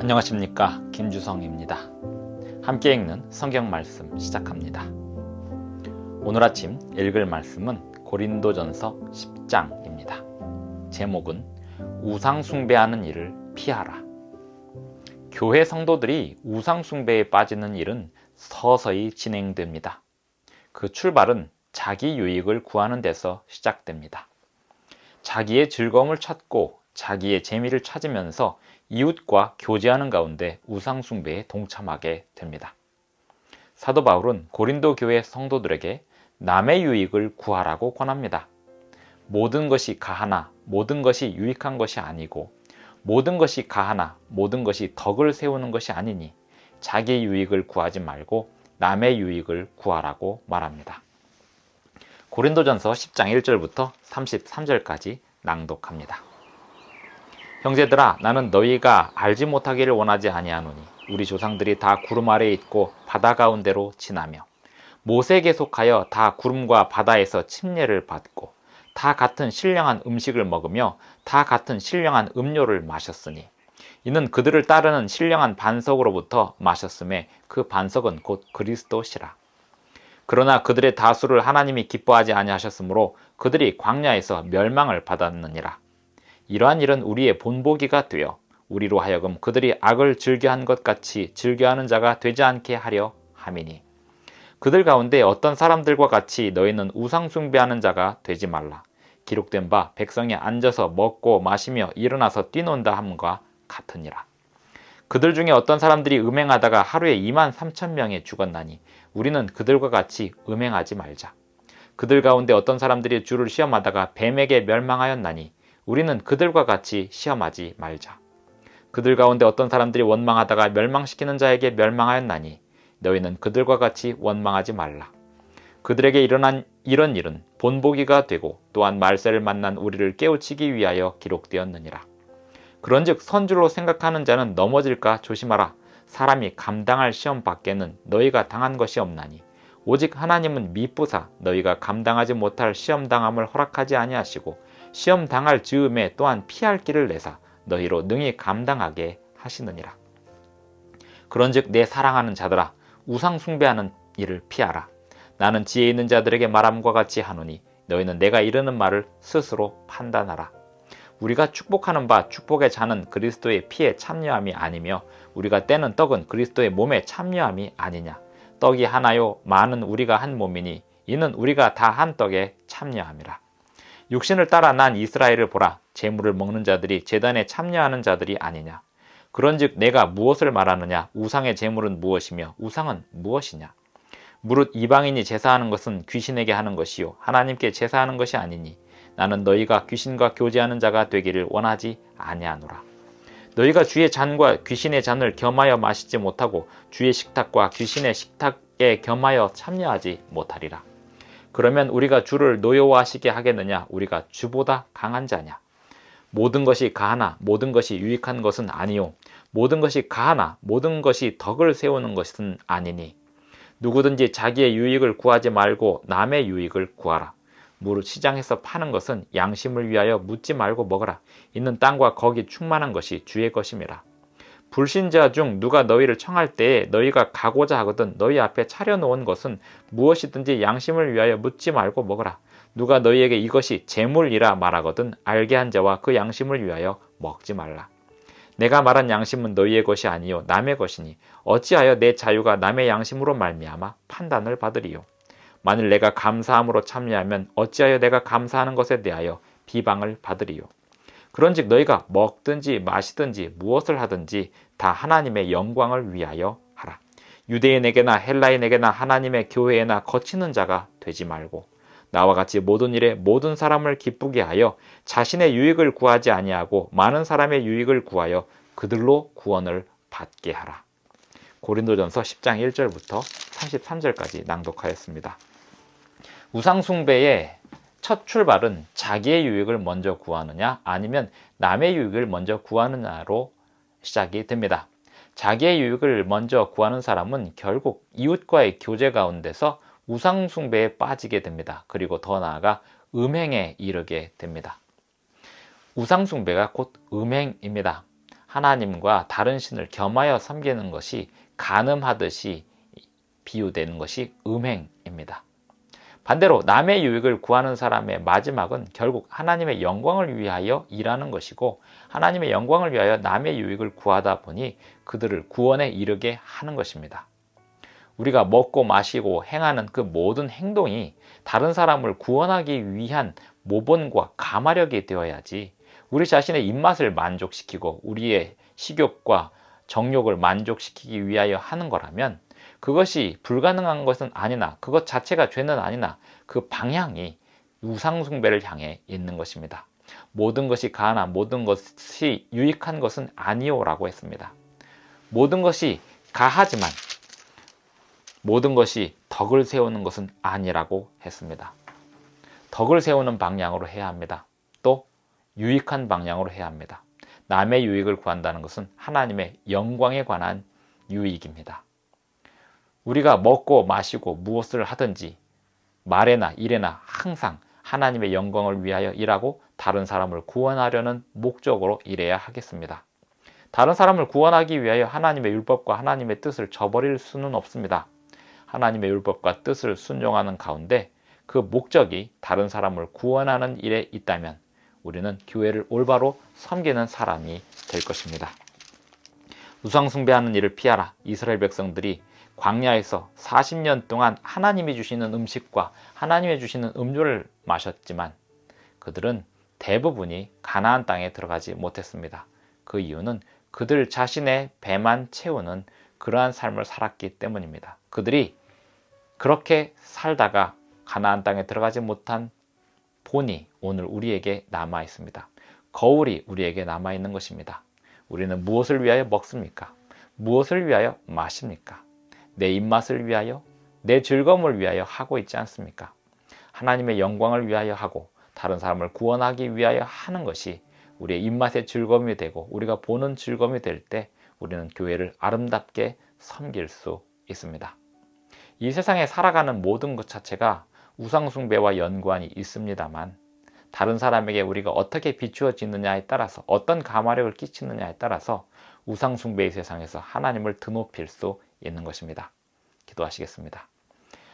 안녕하십니까, 김주성입니다. 함께 읽는 성경 말씀 시작합니다. 오늘 아침 읽을 말씀은 고린도전서 10장입니다. 제목은 우상 숭배하는 일을 피하라. 교회 성도들이 우상 숭배에 빠지는 일은 서서히 진행됩니다. 그 출발은 자기 유익을 구하는 데서 시작됩니다. 자기의 즐거움을 찾고 자기의 재미를 찾으면서 이웃과 교제하는 가운데 우상 숭배에 동참하게 됩니다. 사도 바울은 고린도 교회 성도들에게 남의 유익을 구하라고 권합니다. 모든 것이 가하나 모든 것이 유익한 것이 아니고 모든 것이 가하나 모든 것이 덕을 세우는 것이 아니니 자기 유익을 구하지 말고 남의 유익을 구하라고 말합니다. 고린도전서 10장 1절부터 33절까지 낭독합니다. 형제들아, 나는 너희가 알지 못하기를 원하지 아니하노니 우리 조상들이 다 구름 아래에 있고 바다 가운데로 지나며 모세에게 속하여 다 구름과 바다에서 침례를 받고 다 같은 신령한 음식을 먹으며 다 같은 신령한 음료를 마셨으니 이는 그들을 따르는 신령한 반석으로부터 마셨음에 그 반석은 곧 그리스도시라. 그러나 그들의 다수를 하나님이 기뻐하지 아니하셨으므로 그들이 광야에서 멸망을 받았느니라. 이러한 일은 우리의 본보기가 되어 우리로 하여금 그들이 악을 즐겨한 것 같이 즐겨하는 자가 되지 않게 하려 함이니 그들 가운데 어떤 사람들과 같이 너희는 우상 숭배하는 자가 되지 말라. 기록된 바 백성이 앉아서 먹고 마시며 일어나서 뛰논다 함과 같으니라. 그들 중에 어떤 사람들이 음행하다가 하루에 23,000명이 죽었나니 우리는 그들과 같이 음행하지 말자. 그들 가운데 어떤 사람들이 주를 시험하다가 뱀에게 멸망하였나니 우리는 그들과 같이 시험하지 말자. 그들 가운데 어떤 사람들이 원망하다가 멸망시키는 자에게 멸망하였나니 너희는 그들과 같이 원망하지 말라. 그들에게 일어난 이런 일은 본보기가 되고 또한 말세를 만난 우리를 깨우치기 위하여 기록되었느니라. 그런즉 선줄로 생각하는 자는 넘어질까 조심하라. 사람이 감당할 시험 밖에는 너희가 당한 것이 없나니 오직 하나님은 미쁘사 너희가 감당하지 못할 시험 당함을 허락하지 아니하시고 시험 당할 즈음에 또한 피할 길을 내사 너희로 능히 감당하게 하시느니라. 그런즉 내 사랑하는 자들아, 우상 숭배하는 일을 피하라. 나는 지혜 있는 자들에게 말함과 같이 하노니 너희는 내가 이르는 말을 스스로 판단하라. 우리가 축복하는 바 축복의 잔은 그리스도의 피에 참여함이 아니며 우리가 떼는 떡은 그리스도의 몸에 참여함이 아니냐. 떡이 하나요 많은 우리가 한 몸이니 이는 우리가 다 한 떡에 참여함이라. 육신을 따라 난 이스라엘을 보라. 제물을 먹는 자들이 제단에 참여하는 자들이 아니냐. 그런즉 내가 무엇을 말하느냐. 우상의 제물은 무엇이며 우상은 무엇이냐. 무릇 이방인이 제사하는 것은 귀신에게 하는 것이요 하나님께 제사하는 것이 아니니 나는 너희가 귀신과 교제하는 자가 되기를 원하지 아니하노라. 너희가 주의 잔과 귀신의 잔을 겸하여 마시지 못하고 주의 식탁과 귀신의 식탁에 겸하여 참여하지 못하리라. 그러면 우리가 주를 노여워하시게 하겠느냐. 우리가 주보다 강한 자냐. 모든 것이 가하나 모든 것이 유익한 것은 아니요 모든 것이 가하나 모든 것이 덕을 세우는 것은 아니니 누구든지 자기의 유익을 구하지 말고 남의 유익을 구하라. 무릇 시장에서 파는 것은 양심을 위하여 묻지 말고 먹으라. 이는 땅과 거기 충만한 것이 주의 것임이라. 불신자 중 누가 너희를 청할 때에 너희가 가고자 하거든 너희 앞에 차려놓은 것은 무엇이든지 양심을 위하여 묻지 말고 먹으라. 누가 너희에게 이것이 재물이라 말하거든 알게 한 자와 그 양심을 위하여 먹지 말라. 내가 말한 양심은 너희의 것이 아니요 남의 것이니 어찌하여 내 자유가 남의 양심으로 말미암아 판단을 받으리요. 만일 내가 감사함으로 참여하면 어찌하여 내가 감사하는 것에 대하여 비방을 받으리요. 그런즉 너희가 먹든지 마시든지 무엇을 하든지 다 하나님의 영광을 위하여 하라. 유대인에게나 헬라인에게나 하나님의 교회에나 거치는 자가 되지 말고 나와 같이 모든 일에 모든 사람을 기쁘게 하여 자신의 유익을 구하지 아니하고 많은 사람의 유익을 구하여 그들로 구원을 받게 하라. 고린도전서 10장 1절부터 33절까지 낭독하였습니다. 우상 숭배의 첫 출발은 자기의 유익을 먼저 구하느냐 아니면 남의 유익을 먼저 구하느냐로 시작이 됩니다. 자기의 유익을 먼저 구하는 사람은 결국 이웃과의 교제 가운데서 우상 숭배에 빠지게 됩니다. 그리고 더 나아가 음행에 이르게 됩니다. 우상 숭배가 곧 음행입니다. 하나님과 다른 신을 겸하여 섬기는 것이 간음하듯이 비유되는 것이 음행입니다. 반대로 남의 유익을 구하는 사람의 마지막은 결국 하나님의 영광을 위하여 일하는 것이고, 하나님의 영광을 위하여 남의 유익을 구하다 보니 그들을 구원에 이르게 하는 것입니다. 우리가 먹고 마시고 행하는 그 모든 행동이 다른 사람을 구원하기 위한 모본과 가마력이 되어야지, 우리 자신의 입맛을 만족시키고 우리의 식욕과 정욕을 만족시키기 위하여 하는 거라면 그것이 불가능한 것은 아니나 그것 자체가 죄는 아니나 그 방향이 우상숭배를 향해 있는 것입니다. 모든 것이 가하나 모든 것이 유익한 것은 아니오라고 했습니다. 모든 것이 가하지만 모든 것이 덕을 세우는 것은 아니라고 했습니다. 덕을 세우는 방향으로 해야 합니다. 또 유익한 방향으로 해야 합니다. 남의 유익을 구한다는 것은 하나님의 영광에 관한 유익입니다. 우리가 먹고 마시고 무엇을 하든지 말에나 일에나 항상 하나님의 영광을 위하여 일하고 다른 사람을 구원하려는 목적으로 일해야 하겠습니다. 다른 사람을 구원하기 위하여 하나님의 율법과 하나님의 뜻을 저버릴 수는 없습니다. 하나님의 율법과 뜻을 순종하는 가운데 그 목적이 다른 사람을 구원하는 일에 있다면 우리는 교회를 올바로 섬기는 사람이 될 것입니다. 우상숭배하는 일을 피하라. 이스라엘 백성들이 광야에서 40년 동안 하나님이 주시는 음식과 하나님이 주시는 음료를 마셨지만 그들은 대부분이 가나안 땅에 들어가지 못했습니다. 그 이유는 그들 자신의 배만 채우는 그러한 삶을 살았기 때문입니다. 그들이 그렇게 살다가 가나안 땅에 들어가지 못한 본이 오늘 우리에게 남아 있습니다. 거울이 우리에게 남아 있는 것입니다. 우리는 무엇을 위하여 먹습니까? 무엇을 위하여 마십니까? 내 입맛을 위하여, 내 즐거움을 위하여 하고 있지 않습니까? 하나님의 영광을 위하여 하고 다른 사람을 구원하기 위하여 하는 것이 우리의 입맛의 즐거움이 되고 우리가 보는 즐거움이 될 때 우리는 교회를 아름답게 섬길 수 있습니다. 이 세상에 살아가는 모든 것 자체가 우상숭배와 연관이 있습니다만 다른 사람에게 우리가 어떻게 비추어지느냐에 따라서 어떤 가마력을 끼치느냐에 따라서 우상숭배의 세상에서 하나님을 드높일 수 있는 것입니다. 기도하시겠습니다.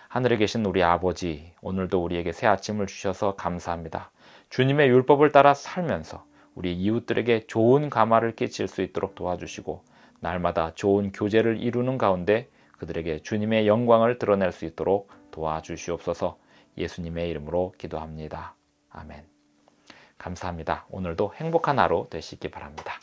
하늘에 계신 우리 아버지, 오늘도 우리에게 새 아침을 주셔서 감사합니다. 주님의 율법을 따라 살면서 우리 이웃들에게 좋은 가마를 끼칠 수 있도록 도와주시고 날마다 좋은 교제를 이루는 가운데 그들에게 주님의 영광을 드러낼 수 있도록 도와주시옵소서. 예수님의 이름으로 기도합니다. 아멘. 감사합니다. 오늘도 행복한 하루 되시기 바랍니다.